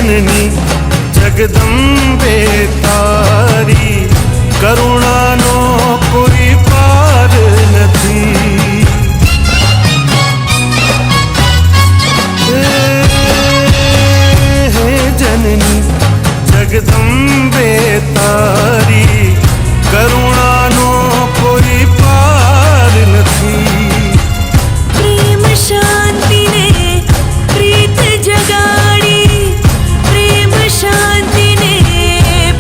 जननी जगदंबे तारी करुणानो कोई पार नहीं। हे जननी जगदंबे तारी करुणानो कोई पार नहीं। प्रेम शांति ने प्रीत जगाड़ी, प्रेम शांति ने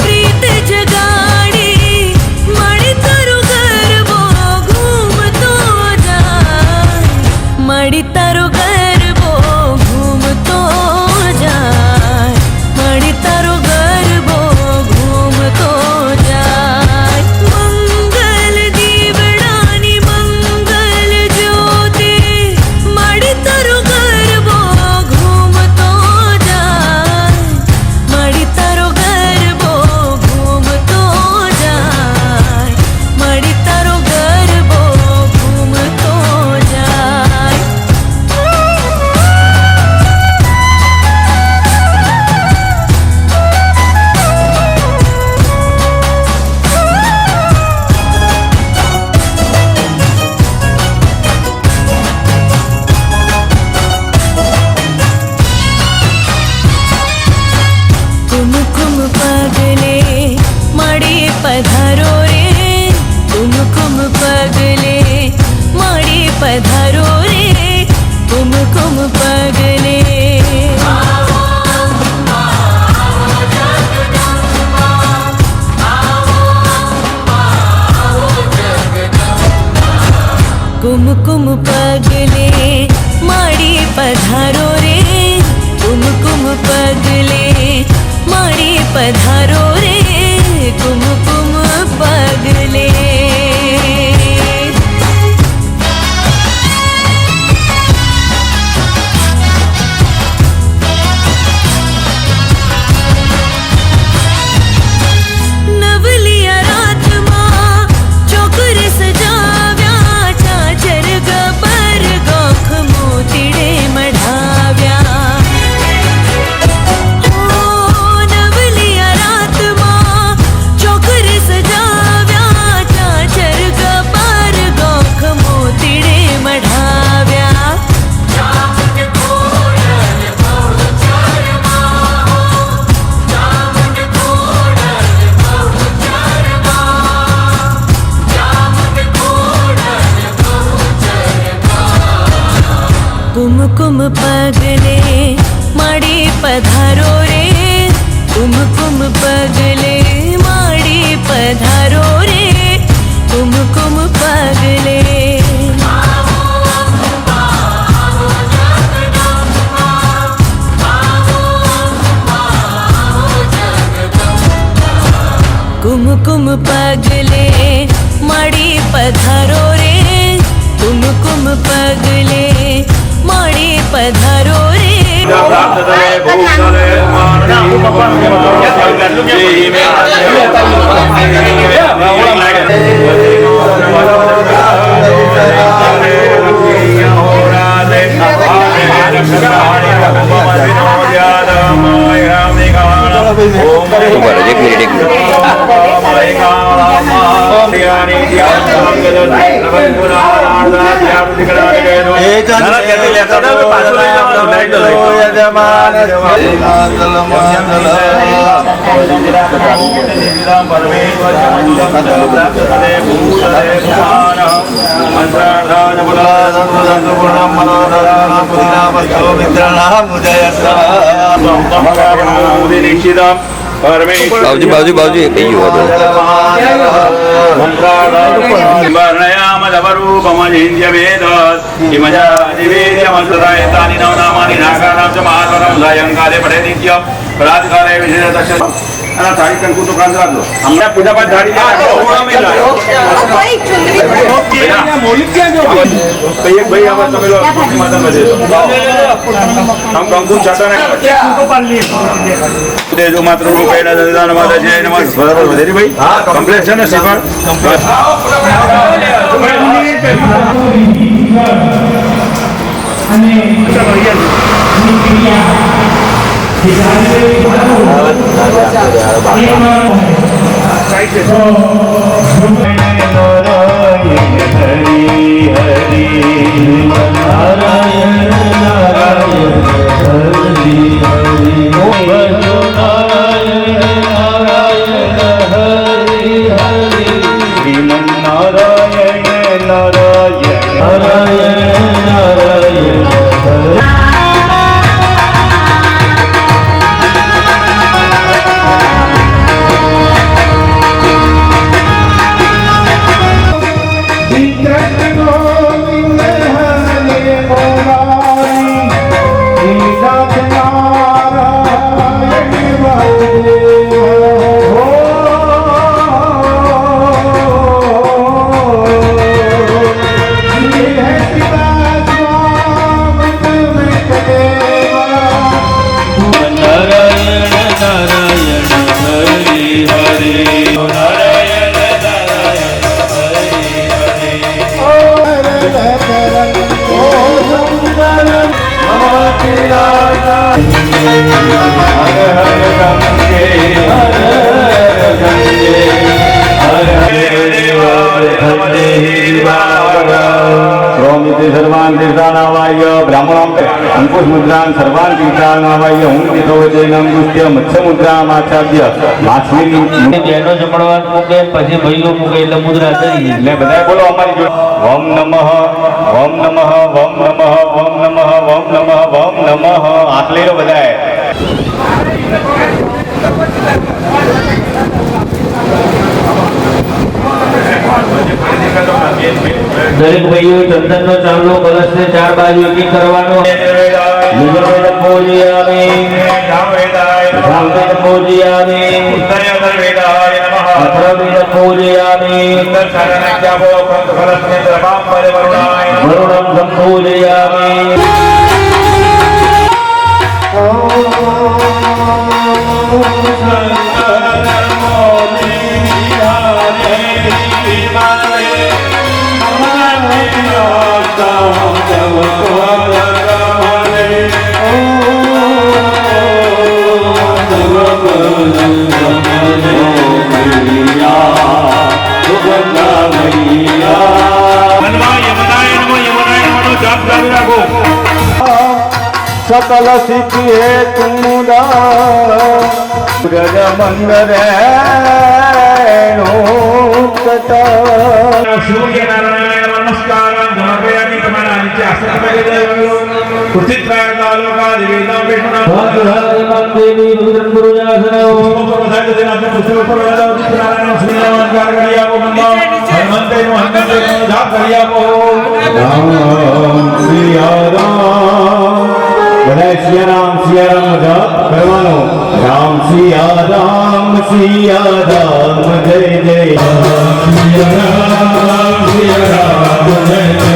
प्रीत जगाड़ी। मणि तरु गरबो घूमतो जाए, मणि तरु गरबो घूमतो जाए, मणि तरु गरबो घूमतो जाए। मंगल दीवड़ानी मंगल ज्योति, मणि तरु गरबो घूमतो जाए, मणि तरु गरबो घूमतो जाए, मणि तरु गरबो घूमतो जाए। कुमकुम पगले मणि पधारो रे, कुमकुम पगले मणि पधारो रे, कुमकुम पगले। कुमकुम पगले मणि पधारो रे, कुमकुम पगले मणि पधारो रे, कुमकुम पगले। नवलिया रात मां चौकर सजाव्या, चाचर गबर गोख मोतीड़े मढ़ाव्या। नवलिया रात मां चौकर सजाव्या, चाचर गबर गोख मोतीड़े मढ़ाव्या। कुमकुम पगले मणि पधारो रे, कुमकुम पगले मणि पधारो रे, कुमकुम पगले। कुमकुम पगले मणि पधारो रे, कुमकुम पगले मणि पधारो रे। बाबूजी बाबूजी बाबूजी कही हुआ तो थाली कंकु तो कांद लो हमने पूजा पाठ झाड़ी भाई हम माता में दे दो हम कंकु छाटा दे दो मात्र रूपे दान माता जय नमः बराबर बधेरी भाई कंप्लीट है ना श्रीफल सर्वान् तीर्थानावाय ब्राह्मणं अंकुश मुद्रां सर्वान् तीर्थानावाय हुं तीर्थोवचैनं गुष्य मत्स्य मुद्रामाचार्य माछली જેનો જમણવાર મૂકે પછી ભાઈઓ મૂકે એટલે મુદ્રા કરી એટલે બધાએ બોલો અમારી જોડે ઓમ નમઃ ઓમ નમઃ ઓમ નમઃ ઓમ નમઃ ઓમ નમઃ ઓમ નમઃ હાથ લઈ લો બધાએ દરેક ભાઈઓ ચંદનનો ચાંદલો કલશને ચાર બાજુ એકી કરવાનો મુદ્રવેદ પૂજયામિ ધામવેદ પૂજયામિ અથર્વવેદ પૂજયામિ વરુણં સંપૂજયામિ सकल सिद्धि है तुमुदा ब्रज मंदरे सूर्य नारायण नमस्कार समर्पयामि तुम्हारा नीचे आसन में कुर्सित प्रायतालों का दिव्यता विष्णु देवी रुद्रं गुरुजासनौ सियाराम जाप करवानो राम सियाराम जय जय सियाराम जय जय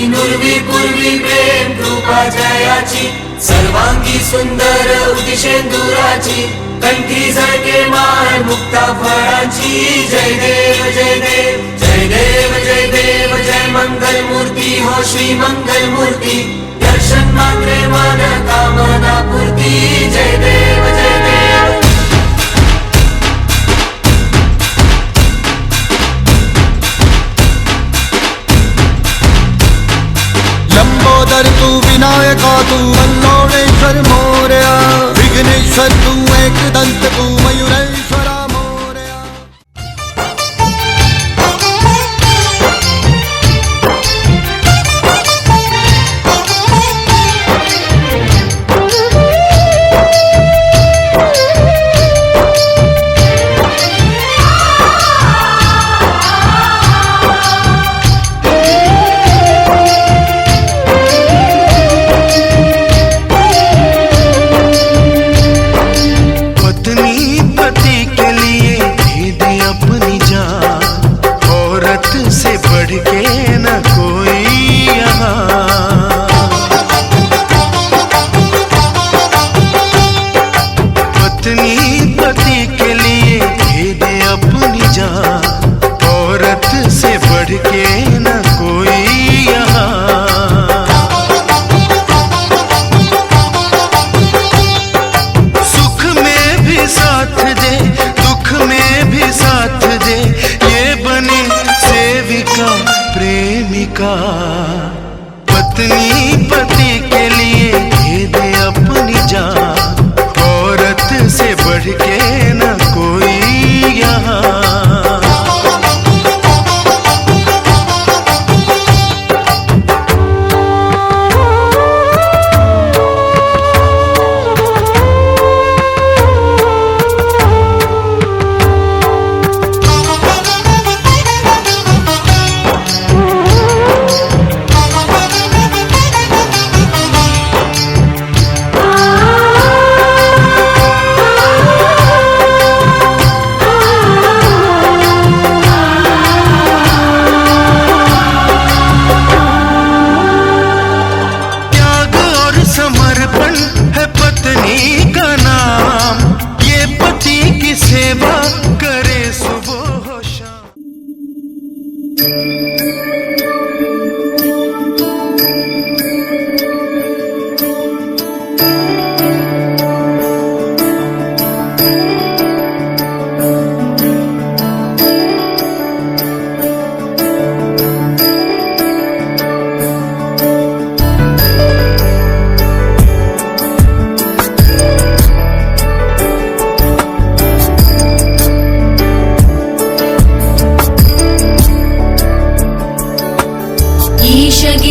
नुर्वी पूर्वी प्रेम कृपा जयाची सर्वांगी सुंदर उदिशेंदुराची कंठी झळके माळ मुक्ता फळाची जय देव जय देव जय देव जय देव जय मंगल मूर्ती हो श्री मंगल मूर्ती दर्शन मात्रे मन कामना पूर्ती जय देव जय देव लंबोदर तू विनायका तू वल्लोणेश्वर मोरया विघ्नेश्वर तू एकदंत तू मयूरेश्वरा मोरया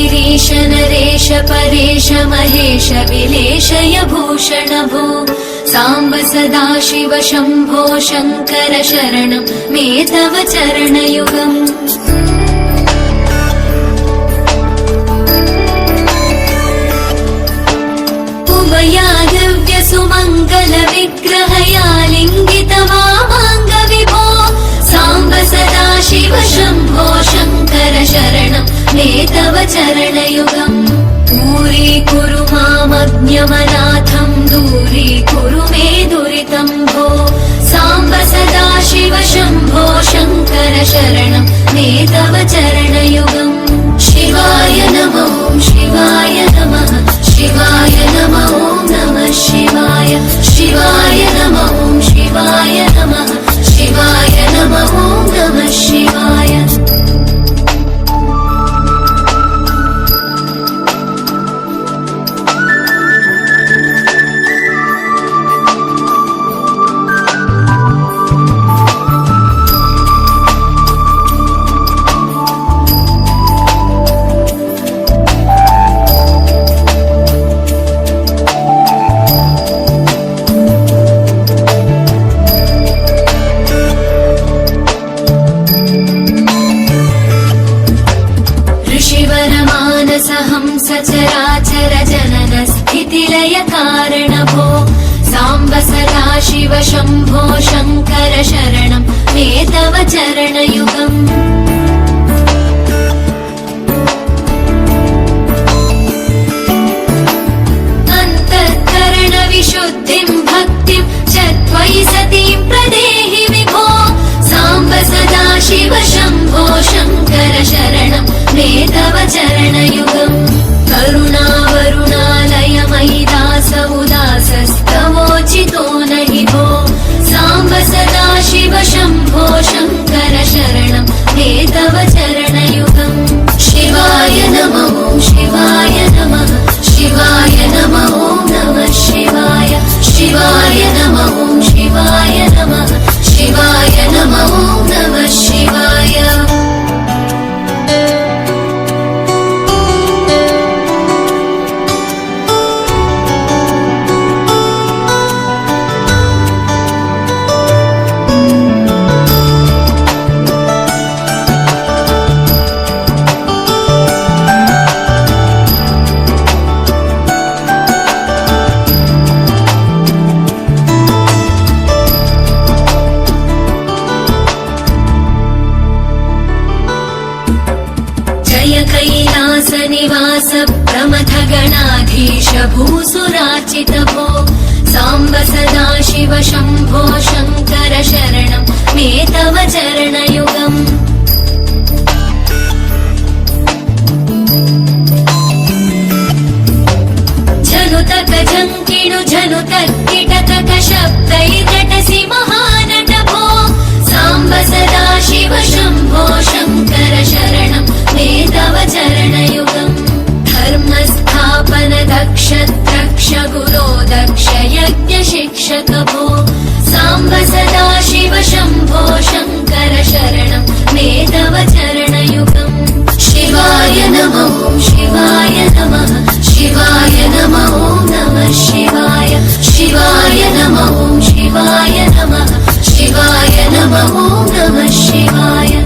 गिरीश नरेश परेश महेश विलेशय भूषण भो साम्ब सदा शिव शम्भो शङ्कर शरणं मे तव चरणयुगम् उमया दिव्य सुमङ्गल विग्रहया लिङ्गित वामाङ्ग विभो साम्ब सदा शिव शम्भो शङ्कर शरणं मे तव चरणयुगम् दूरीकुरु मामज्ञमनाथं दूरीकुरु मे दुरितं भो साम्ब सदा शिव शम्भो शङ्कर शरणं मे तव चरणयुगम् शिवाय नमो शिवाय नमः शिवाय नमो नमः शिवाय शिवाय नमो शिवाय नमः शिवाय नमो नमः शिवाय सचराचर जनन स्थितिलय कारण भो साम्ब सदा शिव शम्भो शङ्कर शरणं मे तव चरणयुगम् अन्तःकरण विशुद्धिं भक्तिं च त्वयि सतीं प्रदेहि विभो साम्ब सदा शिव शम्भो शङ्कर शरणं मे तव चरणयुगम् करुणावरुणालय मयि दास उदासस्तवोचितो नहि भो साम्ब सदा शिव शम्भो शङ्कर शरणं मे तव चरणयुगम् शिवाय नमो शिवाय नमः शिवाय नमो नमः शिवाय शिवाय नमो शिवाय नमः शिवाय नमो नमः शिवाय कैलासनिवास प्रमथ गणाधीश भूसुराचित भो साम्ब सदा शिव शम्भो शङ्कर शरणं मे तव चरणयुगम् झनुतक झङ्किणु झनुतक किटकक शब्दैर्नटसि महानट भो साम्ब सदा शिव शम्भो शङ्कर शरणं मे तव चरणयुगम् धर्मस्थापन दक्ष द्रक्ष गुरो दक्ष यज्ञ शिक्षक भो साम्ब सदा शिव शम्भो शङ्कर शरणं मे तव चरणयुगम् शिवाय नमो शिवाय नमः शिवाय नमो नमः शिवाय शिवाय नमो शिवाय नमः शिवाय नमो नमः शिवाय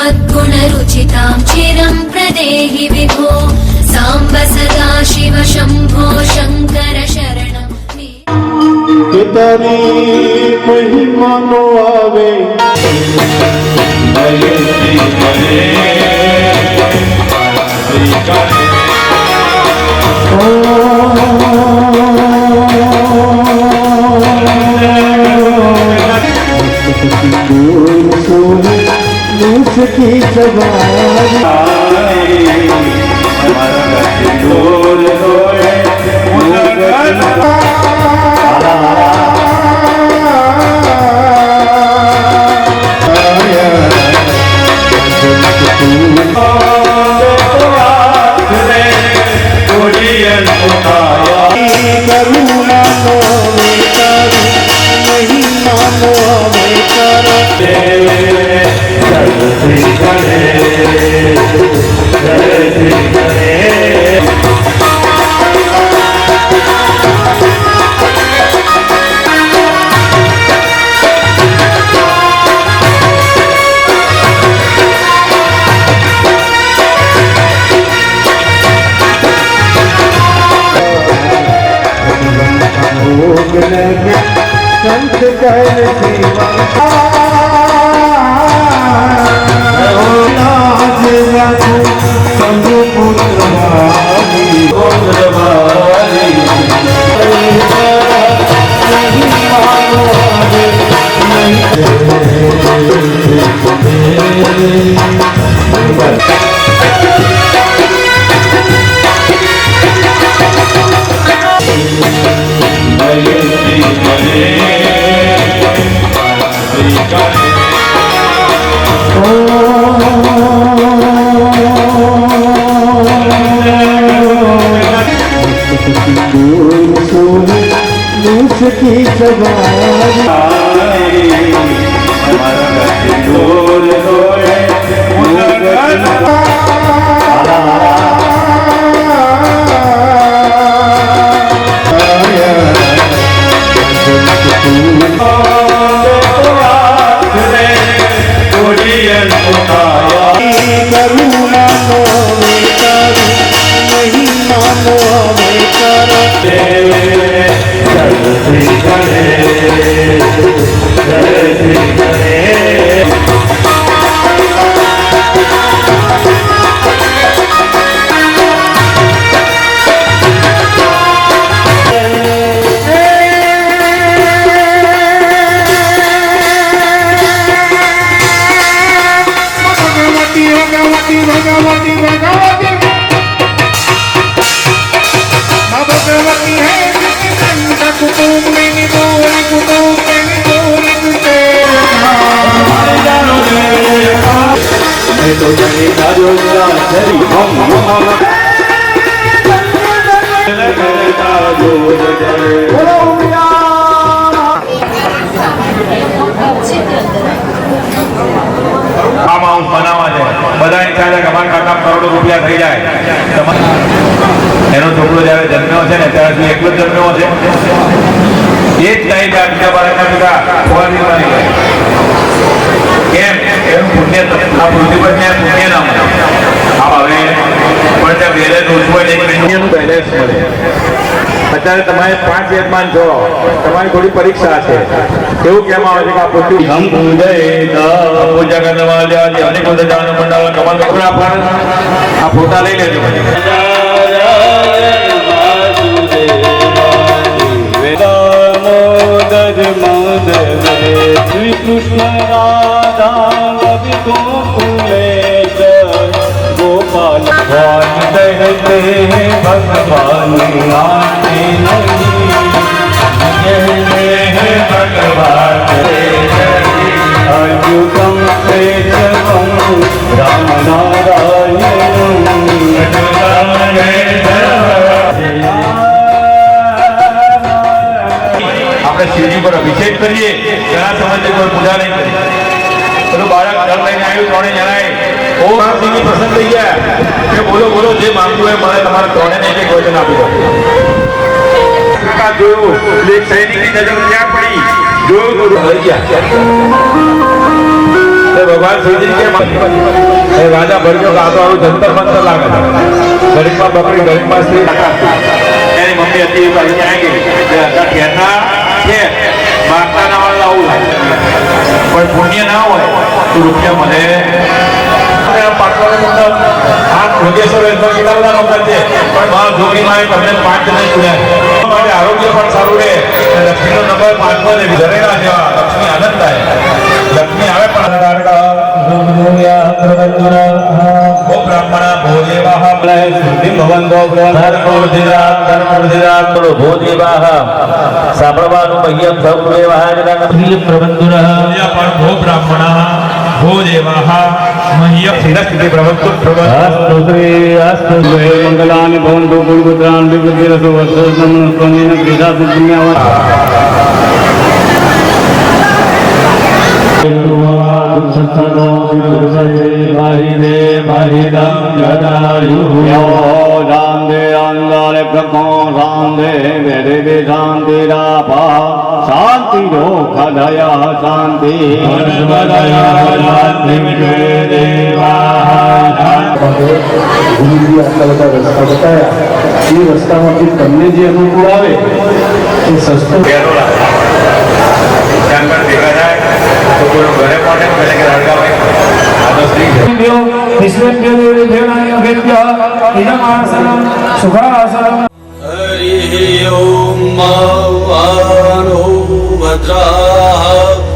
चायुस्त्वद्गुणरुचितां चिरं प्रदेहि विभो साम्ब सदा शिव शम्भो शङ्कर शरणं मे કે તારી મહિમાનો આવે मूछ की सवारी करुणा नो करू नहीं मानो हमें करो भोग लगे संत कर सेवा लाज रखो सब पुत्रवारी पुत्रवारी नहीं मानो मूछ की सवारी करुणा नो करू नहीं मानो हमें करो ફાર્મ હાઉસ બનાવવા છે બધાની ઈચ્છા છે કે અમારા ખાતામાં કરોડો રૂપિયા થઈ જાય. એનો છોકરો જયારે જન્મ્યો છે ને ત્યારે સુધી એકલો જ જન્મ્યો છે. એ જ નહીં કે બીજા બાળકના પિતા ખોવાથી બની ગયા. કેમ એનું પુણ્ય આ પૃથ્વી પર ત્યાં પુણ્ય ના મળે. આ હવે પણ ત્યાં બેલેન્સ ઓછું હોય ને પુણ્યનું બેલેન્સ મળે. અત્યારે તમારે 5 યજમાન છો, તમારી થોડી પરીક્ષા છે. એવું કહેવામાં આવે છે કે આ પૃથ્વી હમ પૂજા કરવા વાળા અનેક બધા જાણ મંડળ કમલ કપડા પર આ ફોટા લઈ લેજો. श्री कृष्ण राधा कवि गोकुले गोपाल कहते भगवान आते नहीं भगवान अयुतम प्रेतम राम આપણે શિવજી પર અભિષેક કરીએ. ઘણા સમયથી કોઈ પૂજા નહીં કરી. પેલું બાળક ઘર લઈને આવ્યું, ત્રણે જણાએ ઓમ શિવજી પ્રસન્ન થઈ ગયા કે બોલો બોલો જે માંગતું હોય મને તમારે ત્રણે ને એક વચન આપી દો. જોયું એટલે એક સૈનિકની નજર ક્યાં પડી, જોયું તો લઈ ગયા. ભગવાન શિવજી કે રાજા ભરજો કે આ તો આવું જંતર મંતર લાગે છે. ગરીબમાં બકરી ગરીબમાં સ્ત્રી. એની મમ્મી હતી ક્યાં ગઈ ઘેરના છે માગતા ના વાળા આવું પણ પુણ્ય ના હોય તો રૂપિયા મળે. આરોગ્ય પણ સારું રહે. લક્ષ્મીનો નંબર 5 ઘરેણા જેવા લક્ષ્મી આનંદ થાય. લક્ષ્મી આવે પણ भो ब्राह्मण भो देवाः शुद्धि भवन्तो पण भो ब्राह्मण भो देवाः मह्यं स्थिरस्थिति प्रवन्तु अस्तु श्री अस्तु श्री मंगलानि भवन्तु कुलपुत्रान् विबुद्धिरसो वर्षं त्वमेन क्रीडातु शांति रोखदया शांति ગુરુજી આટલા બધા રસ્તા બતાવ્યા એ રસ્તામાંથી તમને જે અનુકૂળ આવે એ સસ્તો જાણકાર ભેગા થાય તો કોઈ ઘરે પહોંચે તો પહેલે કે રડકા ભાઈ આ તો સ્ત્રી છે हरिः ॐ मानो भद्राः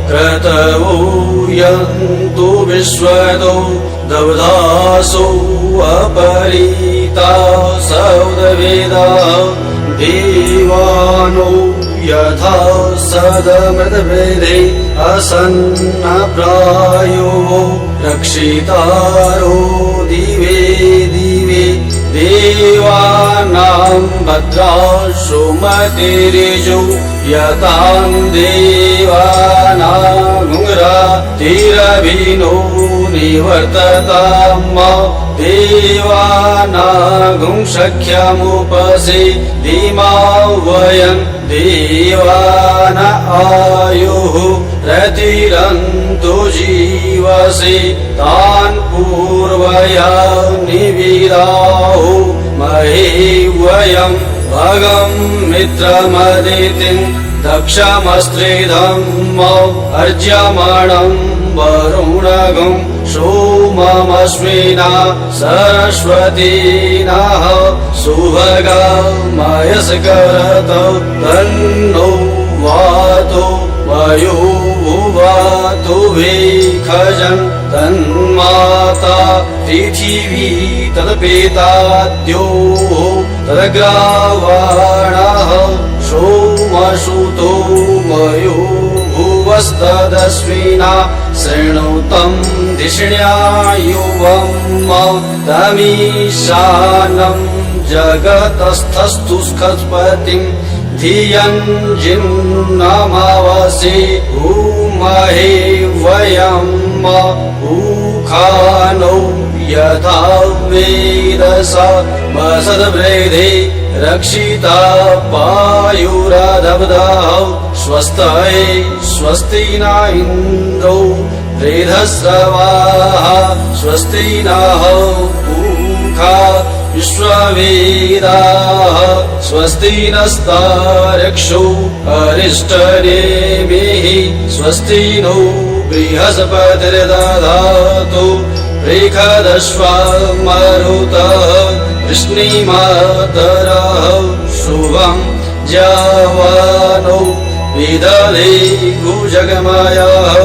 क्रतवो यन्तु विश्वतो दवदासो अपरीता सौदवेदाः देवानो यथा सदमृतवेदे असन्नप्रायो रक्षितारो दिवे दिवे देवानां भद्राशुमतिरिजो यतां देवानागुंरातिरभिनो निवर्ततां देवानागुं शक्यमुपसे धीमा वयं देवान आयुः रतिरन्तु जीवसे तान् पूर्वया निविदाहो महे वयं भगं मित्रमदितिं दक्षमस्त्रिधं अर्ज्यमाणं वरुणगं सोममश्विना सरस्वतीनः सुभगामयस्करत तन्नो वातो वयोवातु भेखजन् तन्माता पृथिवी तदपेताद्योः तदग्रावाणः सोमसुतो मयो भुवस्तदश्विना शृणुतं धिष्ण्यायुवं तमीशानं जगतस्थस्तु स्खस्पतिं धियं जिन्नमावसि उमहे वयं उखानो यथा वेदसा वसद्वृधे रक्षिता पायुरादब्धः स्वस्तये स्वस्ति न इन्द्रो वृधस्रवाः स्वस्ति नः पूषा विश्ववेदाः स्वस्ति नस्तार्क्ष्यो अरिष्टनेमिः स्वस्ति नो बृहस्पतिर्दधातु बृहदश्वमरुतः वृष्णिमातरः शुभं जवानो विदधे गुजगमयः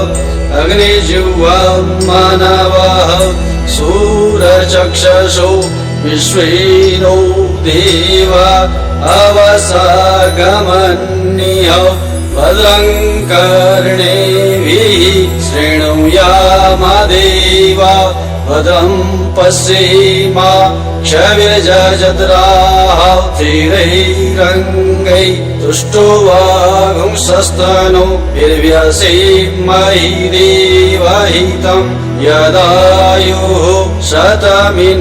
अग्निजिह्वं मानवः सूरचक्षुषो विश्वेनो देवा अवसागमन्यः भद्रं कर्णेभिः शृणुयामदेवा भद्रं पश्येमा क्षविर्जजत्राः स्थिरैरङ्गै तुष्टुवागुंसस्तनो निर्व्यसेमहि देवहितं यदायुः शतमिन्युशरदो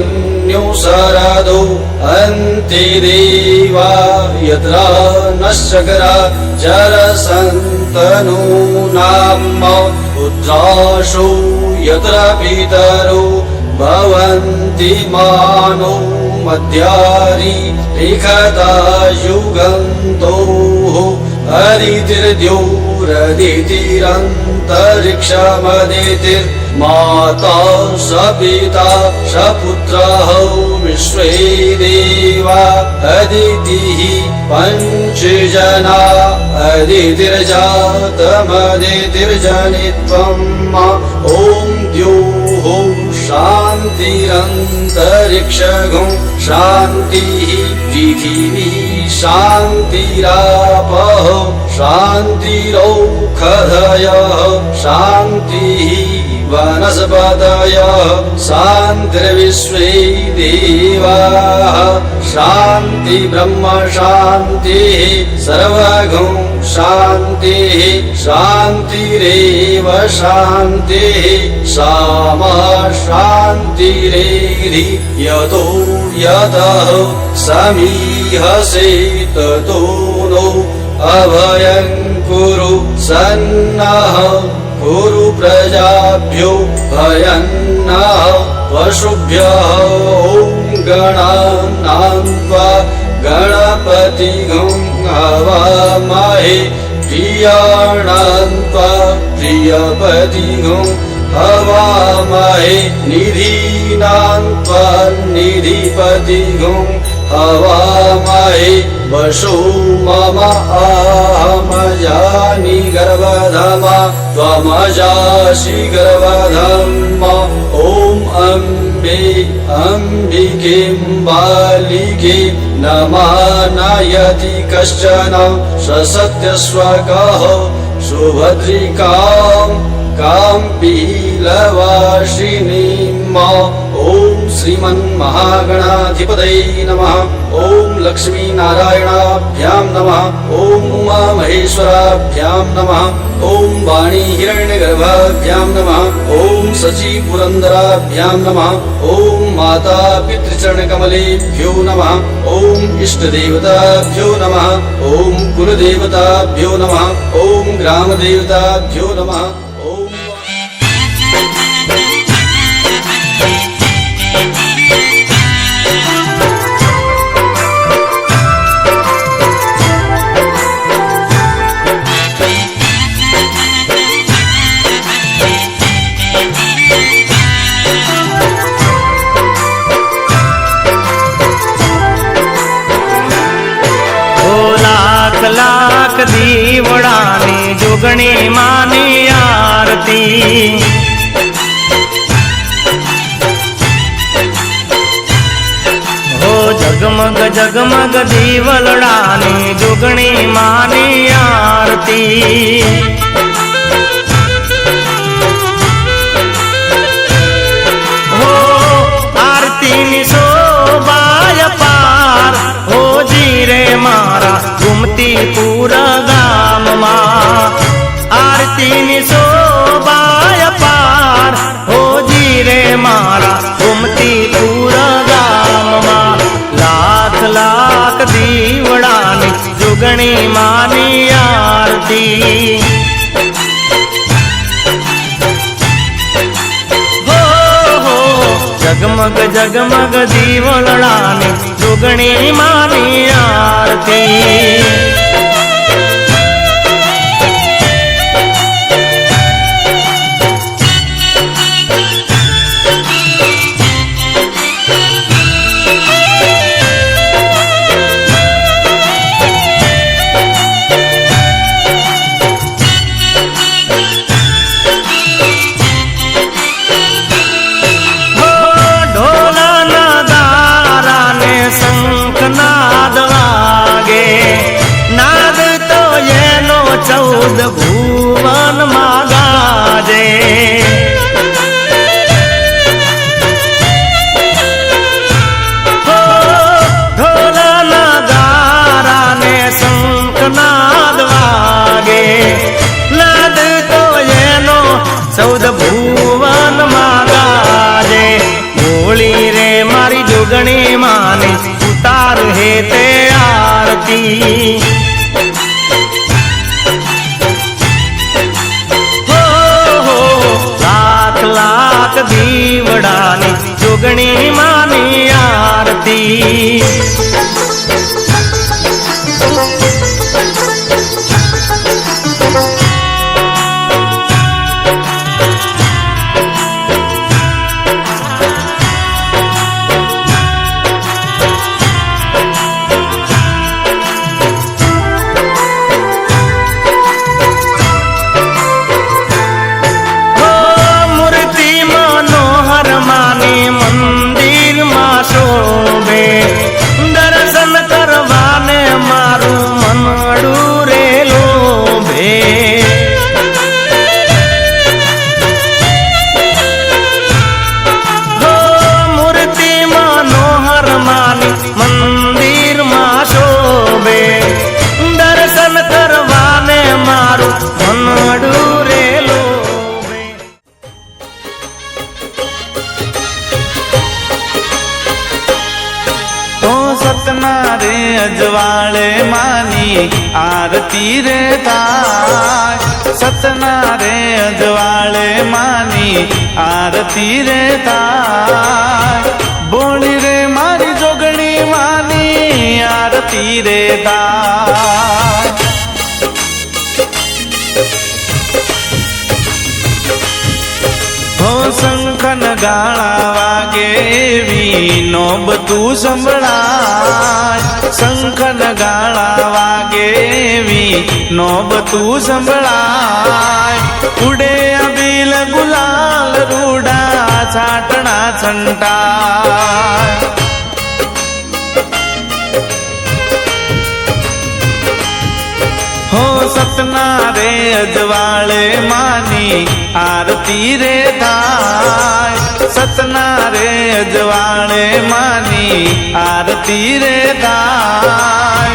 अन्ति देवा यत्रा नश्चकरा जरसन्तनूनां पुत्राशो यत्र पितरो भवन्ति मानो मध्यारि लिखता युगन्तोः अदितिर्द्योरदितिरन्तरिक्षमदितिर्माता स पिता स पुत्रः विश्वे देवा अदितिः पञ्चजना अदितिर्जातमदितिर्जनित्वम् ॐ द्योः अन्तरिक्षगुं शान्तिः पृथिवी शान्तिरापः शान्तिरौषधयः शान्तिः वनस्पतयः शान्तिर्विश्वे देवाः शान्ति ब्रह्म शान्तिः सर्वगुं शान्तिः शान्तिरेव शान्तिः सामा शान्तिरेधि यतो यतः समीहसे ततो नो अभयं कुरु सन्नः कुरु प्रजाभ्यो भयन्नः पशुभ्यः ॐ गणानां त्वा गणपतिगं हवामहे प्रियाणां त्वा प्रियपतिगं हवामहे निधीनां त्वा निधिपतिगं हवामहे वशो मम अहमजानि गर्भधमा त्वमजासि गर्भधम ॐ अम्बे अम्बिकें बालिके नमानयति कश्चन ससत्यस्वकः सुभद्रिकां काम्पीलवासिनीं ॐ श्रीमन्महागणाधिपतये नमः ॐ लक्ष्मीनारायणाभ्यां नमः ॐ उमामहेश्वराभ्यां नमः ॐ वाणी हिरण्यगर्भाभ्यां नमः ॐ सचीपुरन्दराभ्यां नमः ॐ माता पितृचरणकमलेभ्यो नमः ॐ इष्टदेवताभ्यो नमः ॐ कुलदेवताभ्यो नमः ॐ ग्रामदेवताभ्यो नमः लाख दीवड़ानी जुगनी मानी आरती हो जगमग जगमग दीवड़ानी जुगनी मानी आरती हो आरती नि शोभाय पार हो जीरे मारा घूमती पूरा गाम माँ आरती नि शोभाय पार हो जीरे मारा घूमती पूरा गाम माँ लाख लाख दीवड़ानी जुगनी मानी आरती जगमग जगमग दीवड़ानी जुगनी मानी आरती नाद लागे नाद सतना रे अजवाळे मानी आरती रे थाय सतना रे अजवाळे मानी आरती रे थाय बोली रे मारी जोगणी मानी आरती रे थाय हो शंखन गाळा वागे नोब तू संभळाय शंखन गाळा वागे नोब तू संभळाय उडे अबिल गुलाल रूडा छाटणा छंटाय हो सतना रे अजवाळे मानी आरती रे थाय सतना रे अजवाळे मानी आरती रे थाय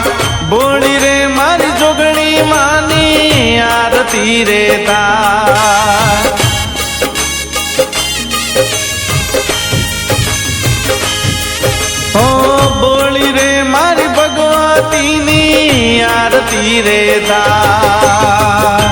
बोली रे मारी जोगणी मानी आरती रे थाय हो बोली रे मारी भगवतीनी आरती रे थाय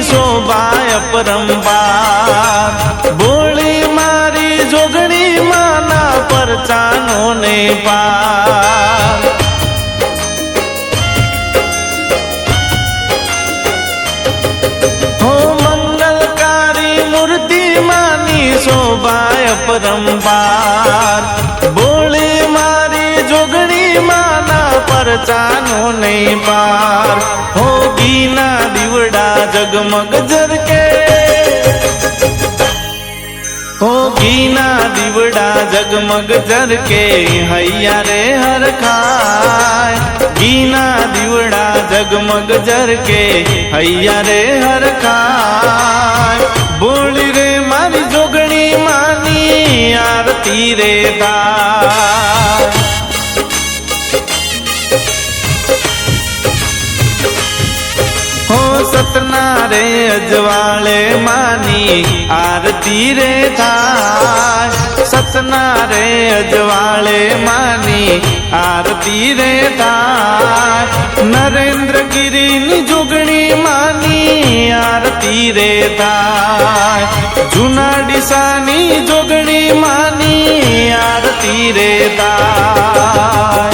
शोभाय परंपार बोली मारी जोगणी माना परचानो ने पार हो मंगलकारी मूर्ति मानी शोभाय परंपार बोली मारी जोगणी माना परचानो ने पार हो गीना दीवड़ा जगमग जरके हो गीना दीवड़ा जगमग जरके हैया रे हर खाय गीना दीवड़ा जगमग जरके हैया रे हर खाय बोली रे मारी जोगणी मानी आरती रे थाय सतना रे अजवाळे मानी आरती रे थाय सतना रे अजवाळे मानी आरती रे थाय नरेंद्र गिरी नी जोगणी मानी आरती रे थाय जूना डिसानी जोगणी मानी आरती रे थाय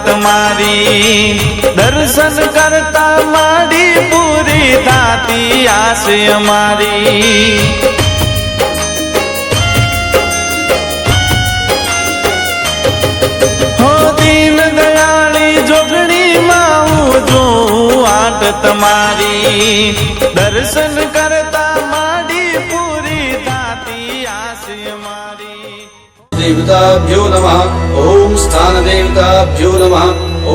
તમારી દર્શન કરતા માડી પૂરી થાતી આસ અમારી હો દીન દયાળી જોગણી માં હું જોઉં આટ તમારી દર્શન કરતા માડી પૂરી થાતી આસ અમારી देवताभ्यो नमः ओम स्थान देवताभ्यो नमः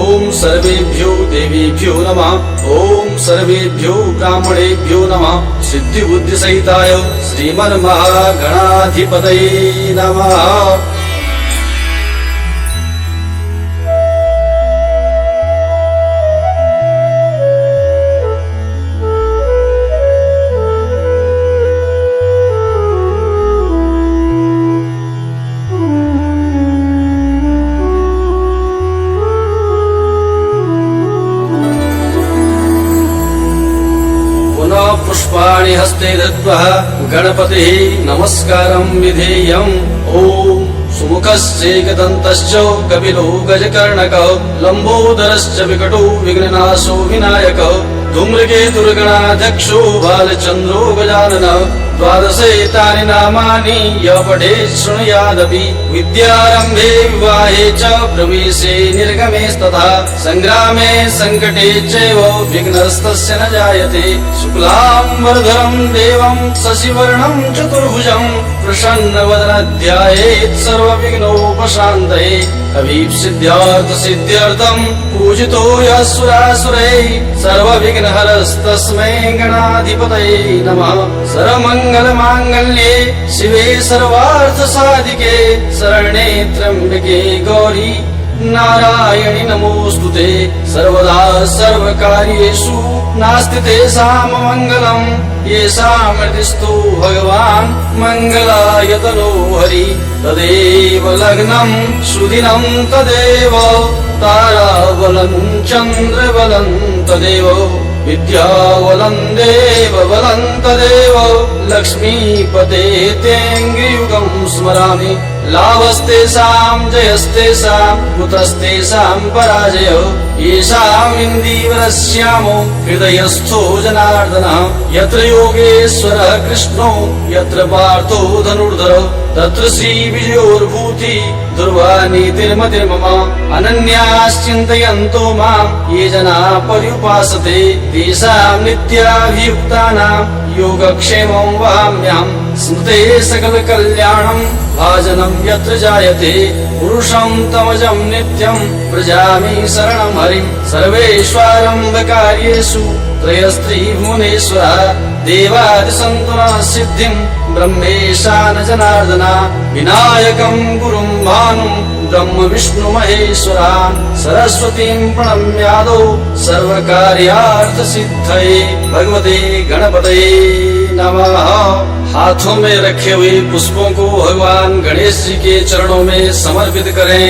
ओम सर्वेभ्यो देवीभ्यो नमः ओम सर्वेभ्यो ब्राह्मणेभ्यो नमः सिद्धि बुद्धि सहिताय श्रीमन् महागणाधिपतये नमः। पुष्पाणि हस्ते धृत्वा गणपतिः नमस्कारं विधेयम् ॐ सुमुखश्चैकदन्तश्च कपिलो गजकर्णकः लम्बोदरश्च विकटो विघ्ननाशो विनायकः धूम्रकेतुर्गणाध्यक्षो बालचन्द्रो गजाननः द्वादशैतानि नामानि य पठेत् शृणुयादपि विद्यारम्भे विवाहे च प्रवेशे निर्गमेस्तथा सङ्ग्रामे सङ्कटे चैव विघ्नस्तस्य न जायते शुक्लाम्बरधरं देवं शशिवर्णं चतुर्भुजं प्रसन्नवदनं ध्यायेत् सर्वविघ्नोपशान्तये अभीप्सिद्ध्यार्थसिद्ध्यर्थं पूजितो यः सुरासुरैः सर्वविघ्नहरस्तस्मै गणाधिपतये नमः सर्वमङ्गलमाङ्गल्ये शिवे सर्वार्थसाधिके शरणे त्र्यम्बके गौरी नारायणि नमोऽस्तुते सर्वदा सर्वकार्येषु नास्ति तेषां मङ्गलम् येषां हृदिस्थो भगवान् मङ्गलायतनो हरि तदेव लग्नं सुदिनं तदेव ताराबलं चन्द्रबलं तदेव विद्याबलं देवबलं तदेव लक्ष्मीपते तेऽङ्घ्रियुगं स्मरामि लाभस्तेषां जयस्तेषां कुतस्तेषां पराजय येषाम् इन्दीवरश्यामो हृदयस्थो जनार्दनः यत्र योगेश्वरः कृष्णो यत्र पार्थो धनुर्धरः तत्र श्रीविजयोर्भूति दुर्वानीतिर्मतिर्मम अनन्याश्चिन्तयन्तो मां ये जनाः पर्युपासते तेषां नित्याभियुक्तानां योगक्षेमं वहाम्यहम् स्मृते सकलकल्याणं भाजनं यत्र जायते पुरुषं तमजं नित्यं व्रजामि शरणं हरिं सर्वेष्वारम्भकार्येषु त्रयस्त्रिभुवनेश्वरः देवादिसन्तुनः सिद्धिं ब्रह्मेशान जनार्दना विनायकं गुरुं भानुं ब्रह्म विष्णु महेश्वरान् सरस्वतीं प्रणम्यादौ सर्वकार्यार्थ सिद्धये भगवते गणपतये नमः। हाथों में रखे हुए पुष्पों को भगवान गणेश जी के चरणों में समर्पित करें।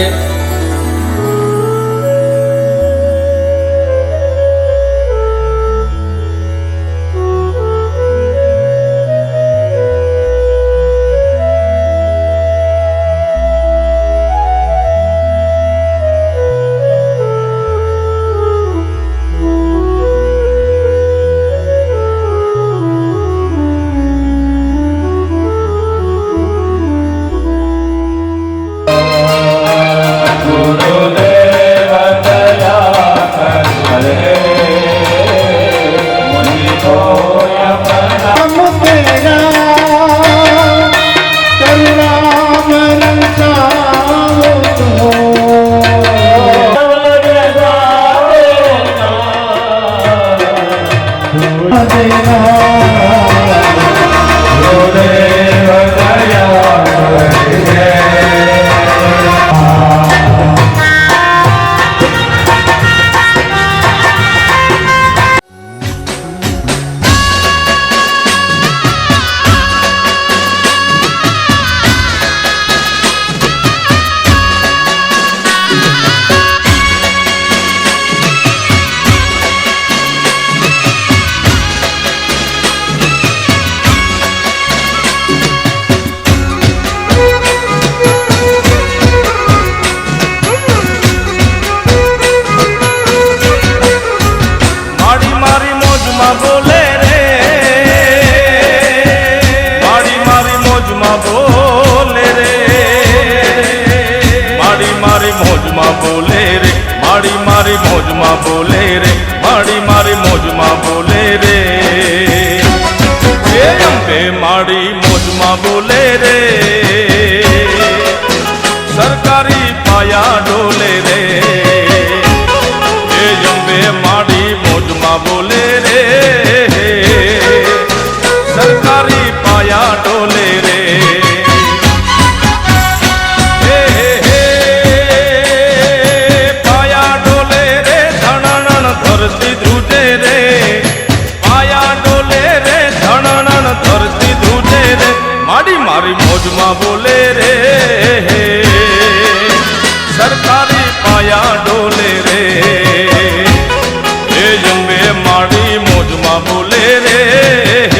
बोले रे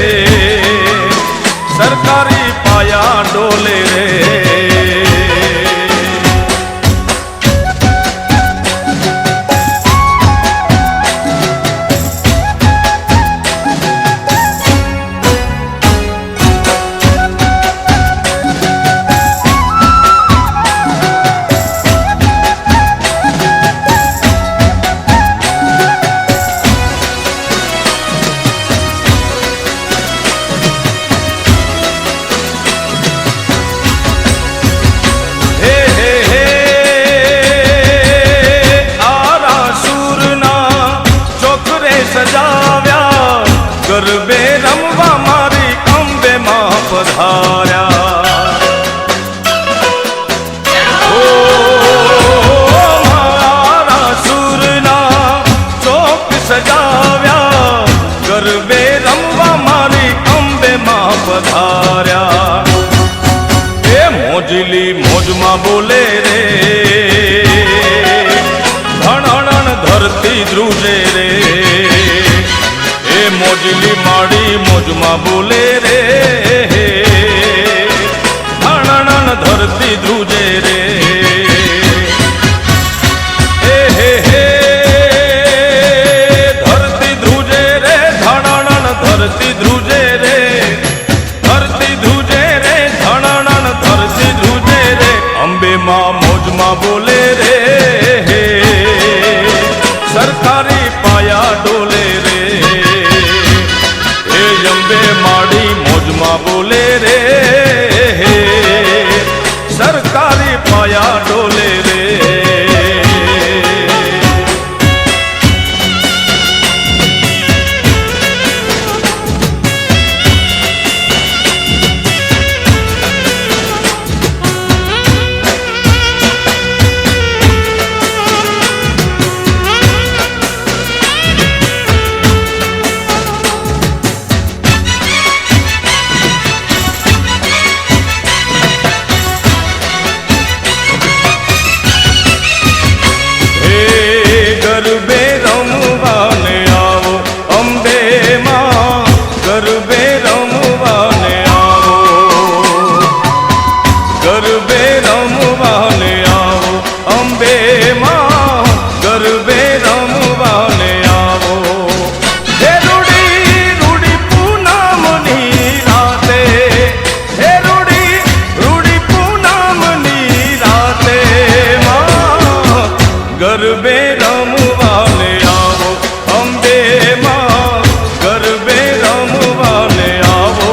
રમવા મારી અંબે માં પધાર્યા. ઓ મારા સુરના ચોક સજાવ્યા, ગરબે રમવા મારી અંબે માં પધાર્યા. એ મોજલી મોજમાં બોલે રે, ધણણ ધરતી ધ્રુજે રે. એ મોજલી માડી મોજમાં બોલે રે, ધણણ ધરતી ધ્રુજે રે. એ હે હે ધરતી ધ્રુજે રે, ધણણ ધરતી ધ્રુજે રે. ધરતી ધ્રુજે રે, ધણણ ધરતી ધ્રુજે રે. અંબે માં મોજમાં બોલે રે, સરકારી પાયા ડોલે રે. એ અંબે માડી મોજમાં બોલે રે, સરકારી પાયા ડોલે રે. ગરબે રમવાને આવો અંબે માં, ગરબે રમવાને આવો. ગરબે રમવાને આવો અંબે માં, ગરબે રમવાને આવો. હે રૂડી રૂડી પૂનમની રાતે, હે રૂડી રૂડી પૂનમની રાતે માં, ગરબે રમવાને આવો અંબે માં, ગરબે રમવાને આવો.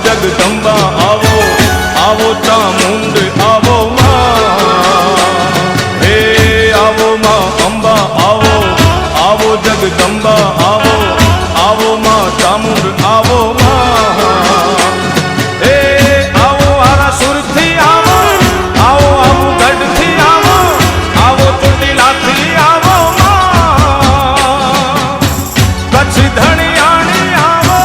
જગદંબા આવો, આવો ચામુંડ આવો માં. હે આવો માં અંબા આવો, આવો જગદંબા આવો, આવો માં ચામુંડ આવો માં. હે આવો આરાસુરથી આવો, આવો આવો ગઢથી આવો, આવો ચોટીલાથી આવો માં. કચ્છ ધણિયાણી આવો,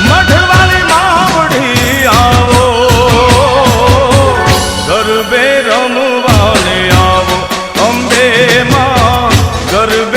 મઢવાલી માવડી આવો. ગરબે રમવાને આવો અંબે માં, ગરબે